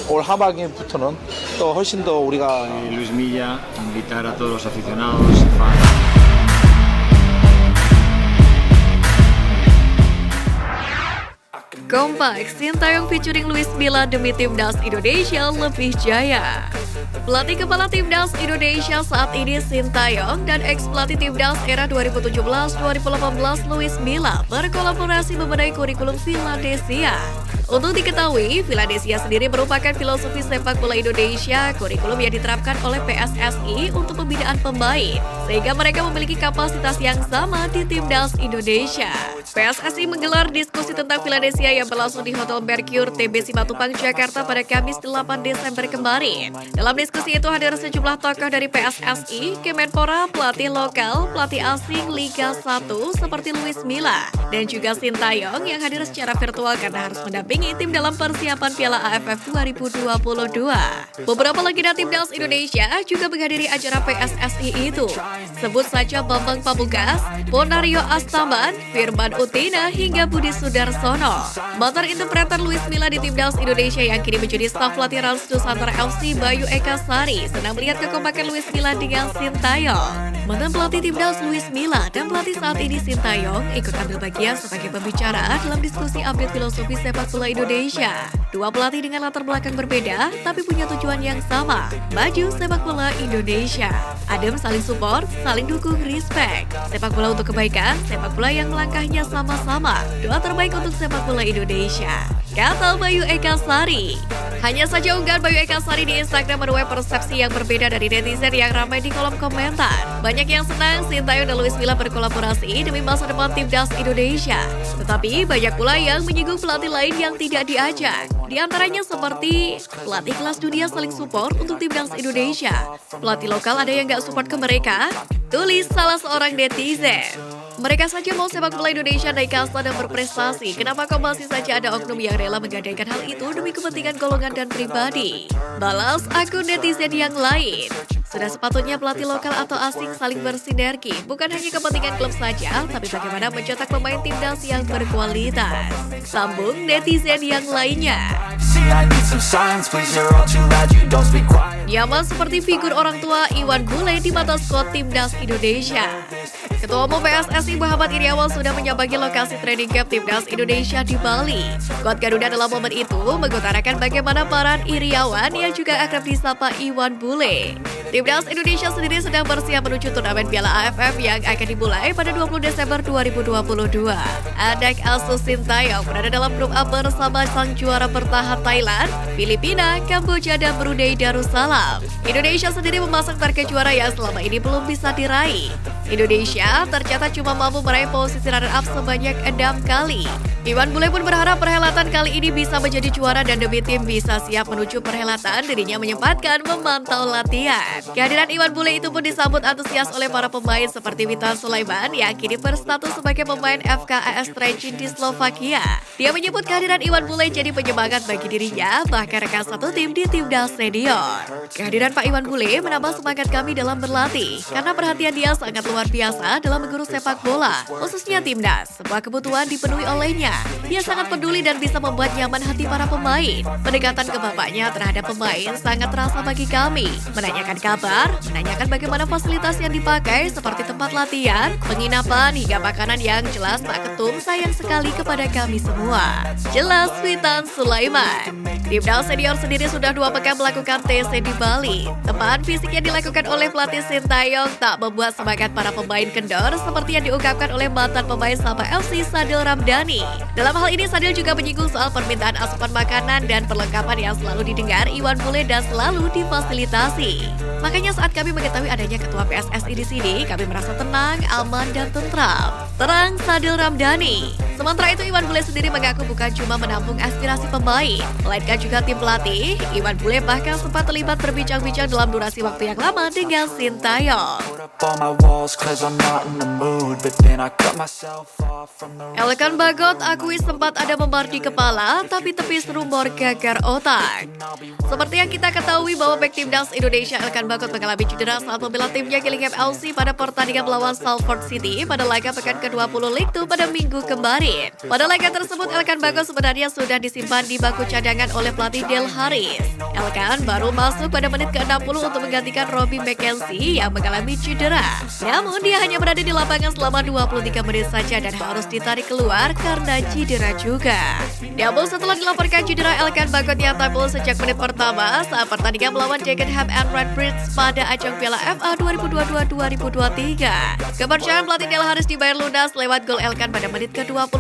올 하반기부터는 또 훨씬 더 우리가 Luis Milla, invitar a todos los aficionados, fans. Kompak, Sintayong featuring Luis Milla demi Timnas Indonesia lebih jaya. Pelatih kepala Timnas Indonesia saat ini Sintayong dan ex-pelatih Timnas era 2017-2018 Luis Milla berkolaborasi membenahi kurikulum Philadelphia. Untuk diketahui, Philadelphia sendiri merupakan filosofi sepak bola Indonesia, kurikulum yang diterapkan oleh PSSI untuk pembinaan pemain, sehingga mereka memiliki kapasitas yang sama di Timnas Indonesia. PSSI menggelar diskusi tentang Philadelphia yang berlangsung di Hotel Mercure TBC Matupang, Jakarta pada Kamis 8 Desember kemarin. Dalam diskusi itu hadir sejumlah tokoh dari PSSI, Kemenpora, pelatih lokal, pelatih asing Liga 1 seperti Luis Milla, dan juga Sintayong yang hadir secara virtual karena harus mendampingi tim dalam persiapan Piala AFF 2022. Beberapa legenda Timnas Indonesia juga menghadiri acara PSSI itu. Sebut saja Bambang Pamungkas, Ponario Astaman, Firman Utina, hingga Budi Sudarsono. Mantan interpreter Luis Milla di Timnas Indonesia yang kini menjadi staf pelatih Rans Nusantara FC Bayu Eka Sari senang melihat kekompakan Luis Milla dengan Sintayong. Mantan pelatih Timnas Luis Milla dan pelatih saat ini Sintayong ikut ambil bagian sebagai pembicara dalam diskusi update filosofi sepak bola Indonesia. Dua pelatih dengan latar belakang berbeda tapi punya tujuan yang sama, maju sepak bola Indonesia. Adem saling support, saling dukung, respect. Sepak bola untuk kebaikan, sepak bola yang melangkahnya sama-sama. Doa terbaik untuk sepak bola Indonesia, kata Bayu Eka Sari. Hanya saja unggahan Bayu Eka Sari di Instagram menuai persepsi yang berbeda dari netizen yang ramai di kolom komentar. Banyak yang senang Sintayong dan Luis Milla berkolaborasi demi masa depan Timnas Indonesia. Tetapi banyak pula yang menyinggung pelatih lain yang tidak diajak. Di antaranya seperti pelatih kelas dunia saling support untuk Timnas Indonesia. Pelatih lokal ada yang nggak support ke mereka? Tulis salah seorang netizen. Mereka saja mau sepak bola Indonesia naik kasta dan berprestasi. Kenapa kok masih saja ada oknum yang rela menggadaikan hal itu demi kepentingan golongan dan pribadi? Balas akun netizen yang lain. Sudah sepatutnya pelatih lokal atau asing saling bersinergi, bukan hanya kepentingan klub saja, tapi bagaimana mencetak pemain timnas yang berkualitas. Sambung netizen yang lainnya. Nyaman seperti figur orang tua Iwan Bule di mata skuad Timnas Indonesia. Ketua Umum PSSI Muhammad Iriawan sudah menyambangi lokasi training camp Timnas Indonesia di Bali. Skuad Garuda dalam momen itu mengutarakan bagaimana peran Iriawan yang juga akrab disapa Iwan Bule. Timnas Indonesia sendiri sedang bersiap menuju turnamen Piala AFF yang akan dimulai pada 20 Desember 2022. Anak asuh Sintayong berada dalam grup A bersama sang juara bertahan Thailand, Filipina, Kamboja, dan Brunei Darussalam. Indonesia sendiri memasang target juara yang selama ini belum bisa diraih. Indonesia tercatat cuma mampu meraih posisi runner-up sebanyak 6 kali. Iwan Bule pun berharap perhelatan kali ini bisa menjadi juara dan demi tim bisa siap menuju perhelatan, dirinya menyempatkan memantau latihan. Kehadiran Iwan Bule itu pun disambut antusias oleh para pemain seperti Witan Sulaiman yang kini berstatus sebagai pemain FKAS Trenčín di Slovakia. Dia menyebut kehadiran Iwan Bule jadi penyemangat bagi dirinya, bahkan rekan satu tim di Timnas Senior. Kehadiran Pak Iwan Bule menambah semangat kami dalam berlatih, karena perhatian dia sangat luar biasa dalam mengurus sepak bola, khususnya Timnas. Sebuah kebutuhan dipenuhi olehnya. Dia sangat peduli dan bisa membuat nyaman hati para pemain. Pendekatan ke bapaknya terhadap pemain sangat terasa bagi kami. Menanyakan kabar, menanyakan bagaimana fasilitas yang dipakai seperti tempat latihan, penginapan, hingga makanan yang jelas Pak Ketum sayang sekali kepada kami semua. Jelas Witan Sulaiman. Timnas Senior sendiri sudah 2 pekan melakukan TC di Bali. Tempahan fisik yang dilakukan oleh pelatih Sintayong tak membuat semangat para pemain kendor seperti yang diungkapkan oleh mantan pemain Sabah FC Sadil Ramdhani. Dalam hal ini Sadil juga menyinggung soal permintaan asupan makanan dan perlengkapan yang selalu didengar Iwan Bule dan selalu difasilitasi. Makanya saat kami mengetahui adanya ketua PSSI di sini, kami merasa tenang, aman, dan tentram. Terang Sadil Ramdhani. Sementara itu Iwan Bule sendiri mengaku bukan cuma menampung aspirasi pemain, melainkan juga tim pelatih. Iwan Bule bahkan sempat terlibat berbincang-bincang dalam durasi waktu yang lama dengan Sintayong. Elkan Bagot akui sempat ada memar di kepala, tapi tepis rumor gagar otak. Seperti yang kita ketahui bahwa bek Timnas Indonesia Elkan Bagot mengalami cedera saat membela timnya Gillingham FC pada pertandingan melawan Salford City pada laga pekan ke-20 League 2 pada minggu kemarin. poin. Pada laga tersebut, Elkan Bagot sebenarnya sudah disimpan di bangku cadangan oleh pelatih Del Haris. Elkan baru masuk pada menit ke-60 untuk menggantikan Robbie McKenzie yang mengalami cedera. Namun dia hanya berada di lapangan selama 23 menit saja dan harus ditarik keluar karena cedera juga. Namun setelah dilaporkan cedera, Elkan Bagot yang tampil sejak menit pertama saat pertandingan melawan Dagenham and Redbridge pada ajang Piala FA 2022-2023. Kepercayaan pelatih Del Haris dibayar lunas lewat gol Elkan pada menit ke-26.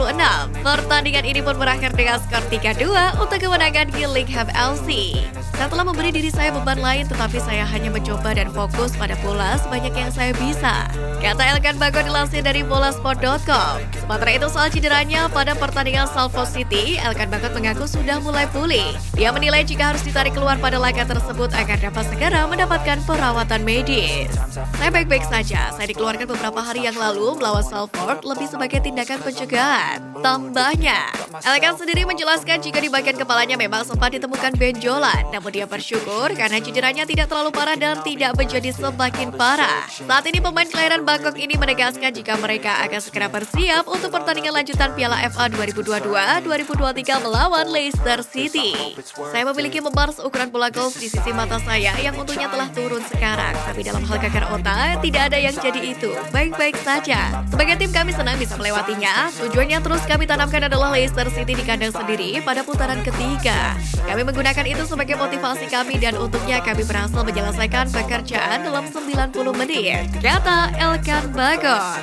Pertandingan ini pun berakhir dengan skor 3-2 untuk kemenangan Gillingham FC. Saya telah memberi diri saya beban lain, tetapi saya hanya mencoba dan fokus pada bola sebanyak yang saya bisa, kata Elkan Bagot dilansir dari bolasport.com. Sementara itu soal cederanya pada pertandingan Salford City, Elkan Bagot mengaku sudah mulai pulih. Dia menilai jika harus ditarik keluar pada laga tersebut agar dapat segera mendapatkan perawatan medis. Saya baik-baik saja, saya dikeluarkan beberapa hari yang lalu melawan Salford lebih sebagai tindakan pencegahan, tambahnya. Elkan sendiri menjelaskan jika di bagian kepalanya memang sempat ditemukan benjolan, namun dia bersyukur karena cederanya tidak terlalu parah dan tidak menjadi semakin parah. Saat ini pemain kelahiran Bangkok ini menegaskan jika mereka akan segera bersiap untuk pertandingan lanjutan Piala FA 2022-2023 melawan Leicester City. Saya memiliki memar seukuran bola golf di sisi mata saya yang untungnya telah turun sekarang, tapi dalam hal gagar otak tidak ada yang jadi itu. Baik-baik saja. Sebagai tim kami senang bisa melewatinya. Tujuannya terus kami tanamkan adalah Leicester City di kandang sendiri pada putaran ketiga. Kami menggunakan itu sebagai motivasi kami dan untungnya kami berhasil menyelesaikan pekerjaan dalam 90 menit, kata Elkan Bagot.